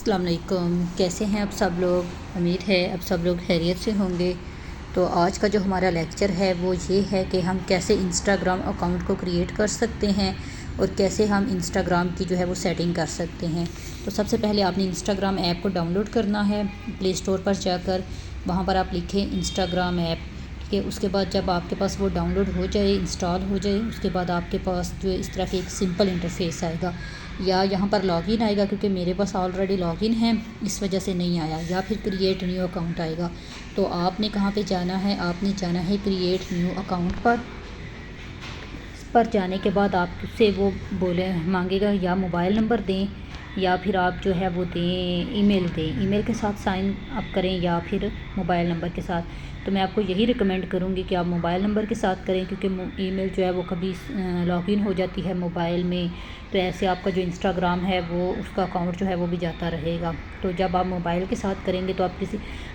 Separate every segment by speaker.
Speaker 1: अस्सलाम वालेकुम। कैसे हैं आप सब लोग? उम्मीद है आप सब लोग खैरियत से होंगे। तो आज का जो हमारा लेक्चर है वो ये है कि हम कैसे इंस्टाग्राम अकाउंट को क्रिएट कर सकते हैं और कैसे हम इंस्टाग्राम की जो है वो सेटिंग कर सकते हैं। तो सबसे पहले आपने इंस्टाग्राम ऐप को डाउनलोड करना है प्ले स्टोर पर जाकर। वहाँ पर आप लिखें इंस्टाग्राम ऐप, ठीक है। उसके बाद जब आपके पास वो डाउनलोड हो जाए, इंस्टॉल हो जाए, उसके बाद आपके पास जो इस तरह के एक सिंपल इंटरफेस आएगा, या यहाँ पर लॉगिन आएगा, क्योंकि मेरे पास ऑलरेडी लॉगिन है इस वजह से नहीं आया, या फिर क्रिएट न्यू अकाउंट आएगा। तो आपने कहाँ पे जाना है? आपने जाना है क्रिएट न्यू अकाउंट पर। इस पर जाने के बाद आपसे वो बोले मांगेगा या मोबाइल नंबर दें या फिर आप जो है वो दें ईमेल दें, ईमेल के साथ साइन अप करें या फिर मोबाइल नंबर के साथ। तो मैं आपको यही रिकमेंड करूँगी कि आप मोबाइल नंबर के साथ करें, क्योंकि ईमेल जो है वो कभी लॉगिन हो जाती है मोबाइल में, तो ऐसे आपका जो इंस्टाग्राम है वो उसका अकाउंट जो है वो भी जाता रहेगा। तो जब आप मोबाइल के साथ करेंगे तो आप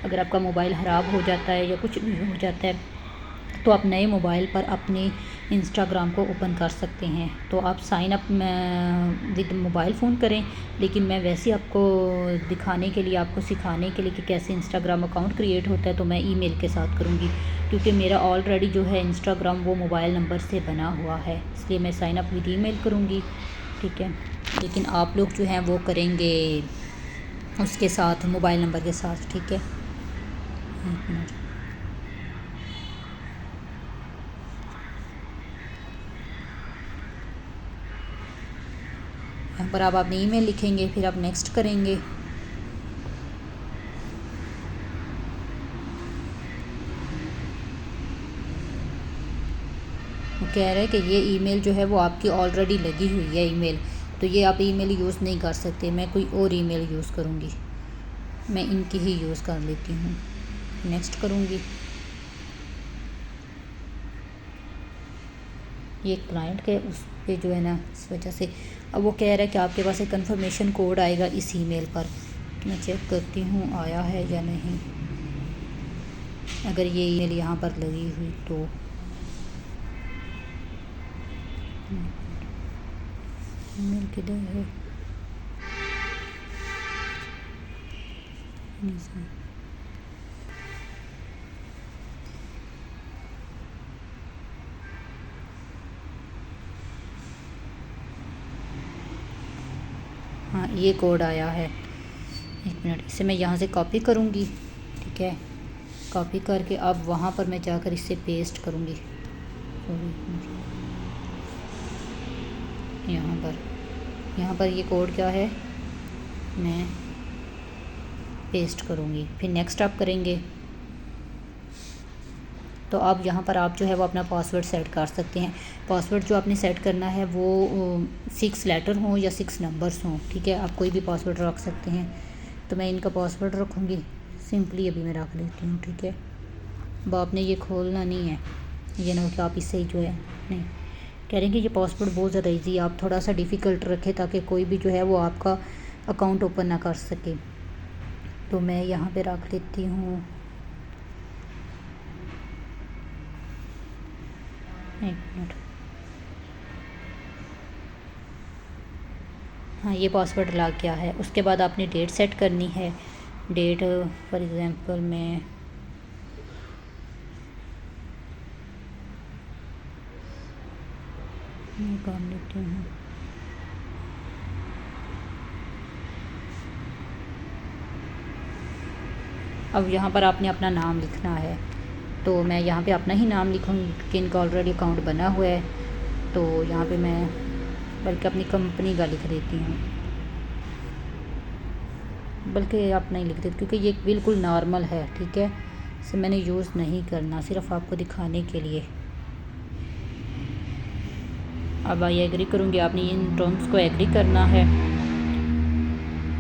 Speaker 1: अगर आपका मोबाइल ख़राब हो जाता है या कुछ भी हो जाता है तो आप नए मोबाइल पर अपने इंस्टाग्राम को ओपन कर सकते हैं। तो आप sign up with mobile phone करें, लेकिन मैं वैसे आपको दिखाने के लिए, आपको सिखाने के लिए कि कैसे इंस्टाग्राम अकाउंट क्रिएट होता है, तो मैं ईमेल के साथ करूँगी, क्योंकि मेरा ऑलरेडी जो है इंस्टाग्राम वो मोबाइल नंबर से बना हुआ है, इसलिए मैं साइन अप विद ईमेल करूँगी, ठीक है। लेकिन आप लोग जो हैं वो करेंगे उसके साथ, मोबाइल नंबर के साथ, ठीक है। एक मिनट। यहाँ पर आप अपनी ईमेल लिखेंगे, फिर आप नेक्स्ट करेंगे। वो कह रहा है कि ये ईमेल जो है वो आपकी ऑलरेडी लगी हुई है ईमेल, तो ये आप ईमेल यूज़ नहीं कर सकते। मैं कोई और ईमेल यूज़ करूँगी, मैं इनकी ही यूज़ कर लेती हूँ। नेक्स्ट करूँगी। ये क्लाइंट के उस पे जो है ना, इस वजह से अब वो कह रहा है कि आपके पास एक कंफर्मेशन कोड आएगा इस ईमेल पर। तो मैं चेक करती हूँ आया है या नहीं। अगर ये ईमेल यहाँ पर लगी हुई तो ईमेल किधर है? हाँ, ये कोड आया है। एक मिनट, इसे मैं यहाँ से कॉपी करूँगी, ठीक है। कॉपी करके अब वहाँ पर मैं जाकर इसे पेस्ट करूँगी। यहाँ पर ये कोड क्या है, मैं पेस्ट करूँगी, फिर नेक्स्ट आप करेंगे। तो अब यहाँ पर आप जो है वो अपना पासवर्ड सेट कर सकते हैं। पासवर्ड जो आपने सेट करना है वो 6 लेटर हों या 6 नंबर्स हों, ठीक है। आप कोई भी पासवर्ड रख सकते हैं। तो मैं इनका पासवर्ड रखूँगी, सिंपली अभी मैं रख लेती हूँ, ठीक है। अब आपने ये खोलना नहीं है, ये ना हो कि आप इससे ही जो है नहीं। कह रहे हैं कि ये पासवर्ड बहुत ज़्यादा ईजी है, आप थोड़ा सा डिफ़िकल्ट रखें ताकि कोई भी जो है वो आपका अकाउंट ओपन ना कर सके। तो मैं यहाँ पे रख लेती हूँ, एक मिनट। हाँ, ये पासवर्ड लग गया है। उसके बाद आपने डेट सेट करनी है। डेट फॉर एग्ज़ाम्पल मैं कर लेती हूँ। अब यहाँ पर आपने अपना नाम लिखना है, तो मैं यहाँ पे अपना ही नाम लिखूँगी कि इनका ऑलरेडी अकाउंट बना हुआ है। तो यहाँ पे मैं बल्कि अपनी कंपनी का लिख देती हूँ, बल्कि अपना ही लिख देती, क्योंकि ये बिल्कुल नॉर्मल है, ठीक है। इसे मैंने यूज़ नहीं करना, सिर्फ आपको दिखाने के लिए। अब आई एग्री करूँगी, आपने इन टर्म्स को एग्री करना है।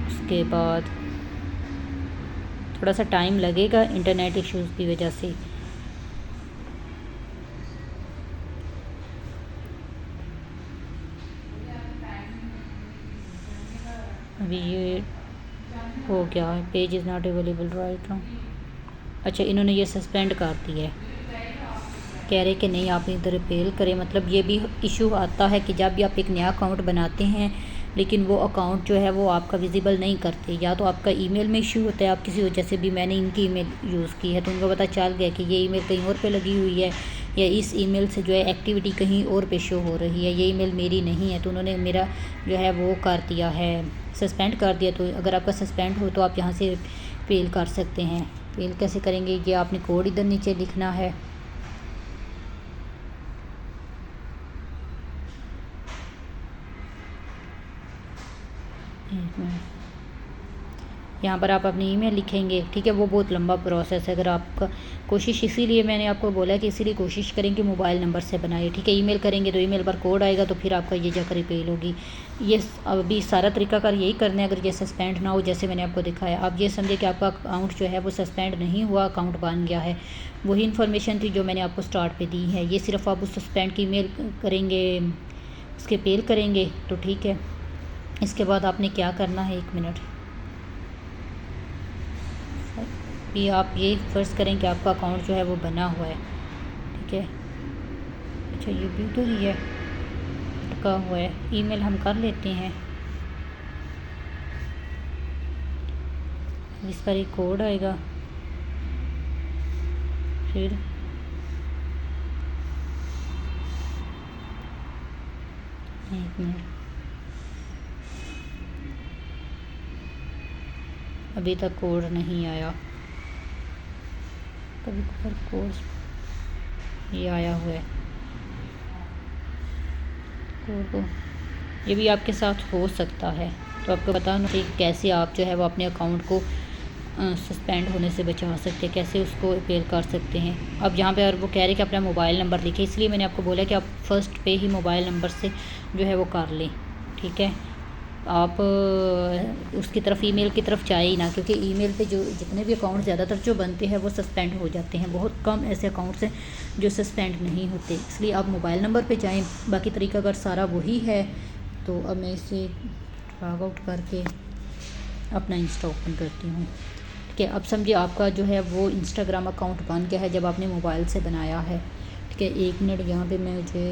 Speaker 1: उसके बाद थोड़ा सा टाइम लगेगा इंटरनेट इश्यूज़ की वजह से। अभी ये हो गया है, page is not available right now. अच्छा, इन्होंने ये सस्पेंड कर दिया है, कह रहे कि नहीं आप इधर रिपेल करें। मतलब ये भी इशू आता है कि जब भी आप एक नया अकाउंट बनाते हैं लेकिन वो अकाउंट जो है वो आपका विजिबल नहीं करते। या तो आपका ईमेल में इशू होता है, आप किसी वजह से भी, मैंने इनकी ईमेल यूज़ की है तो उनको पता चल गया कि ये ईमेल कहीं और पे लगी हुई है, या इस ईमेल से जो है एक्टिविटी कहीं और पे शो हो रही है, ये ईमेल मेरी नहीं है, तो उन्होंने मेरा जो है वो कर दिया है, सस्पेंड कर दिया। तो अगर आपका सस्पेंड हो तो आप यहाँ से पेल कर सकते हैं। पेल कैसे करेंगे, ये आपने कोड इधर नीचे लिखना है। यहाँ पर आप अपनी ईमेल लिखेंगे, ठीक है। वो बहुत लंबा प्रोसेस है, अगर आपका कोशिश, इसीलिए मैंने आपको बोला कि इसीलिए कोशिश करें कि मोबाइल नंबर से बनाइए, ठीक है। ईमेल करेंगे तो ईमेल पर कोड आएगा, तो फिर आपका ये जाकर रिपेल होगी। ये अभी सारा तरीकाकार यही करना है, अगर ये सस्पेंड ना हो जैसे मैंने आपको दिखाया। आप ये समझे कि आपका अकाउंट जो है वो सस्पेंड नहीं हुआ, अकाउंट बन गया है। वही इन्फॉर्मेशन थी जो मैंने आपको स्टार्ट पे दी है। ये सिर्फ आप उस सस्पेंड की ईमेल करेंगे, उसके पेल करेंगे तो ठीक है। इसके बाद आपने क्या करना है, 1 मिनट, कि आप ये फ़र्ज़ करें कि आपका अकाउंट जो है वो बना हुआ है, ठीक है। अच्छा, ये भी तो ही है, अटका हुआ है। ईमेल हम कर लेते हैं, इस पर एक कोड आएगा, फिर एक मिनट, अभी तक कोड नहीं आया। कभी कभार कोड ये आया हुआ है, कोड को, ये भी आपके साथ हो सकता है। तो आपको बताना चाहिए कैसे आप जो है वो अपने अकाउंट को सस्पेंड होने से बचा सकते हैं, कैसे उसको रिपेयर कर सकते हैं। अब यहाँ पे और वो कह रहे हैं कि अपना मोबाइल नंबर लिखें, इसलिए मैंने आपको बोला कि आप फ़र्स्ट पे ही मोबाइल नंबर से जो है वो कर लें, ठीक है। आप उसकी तरफ, ईमेल की तरफ जाए ही ना, क्योंकि ईमेल पे जो जितने भी अकाउंट ज़्यादातर जो बनते हैं वो सस्पेंड हो जाते हैं। बहुत कम ऐसे अकाउंट्स हैं जो सस्पेंड नहीं होते, इसलिए आप मोबाइल नंबर पे जाएं। बाकी तरीका अगर सारा वही है। तो अब मैं इसे लॉग आउट करके अपना इंस्टा ओपन करती हूँ, ठीक है। अब समझिए आपका जो है वो इंस्टाग्राम अकाउंट बन गया है जब आपने मोबाइल से बनाया है, ठीक है। 1 मिनट, यहाँ पे मुझे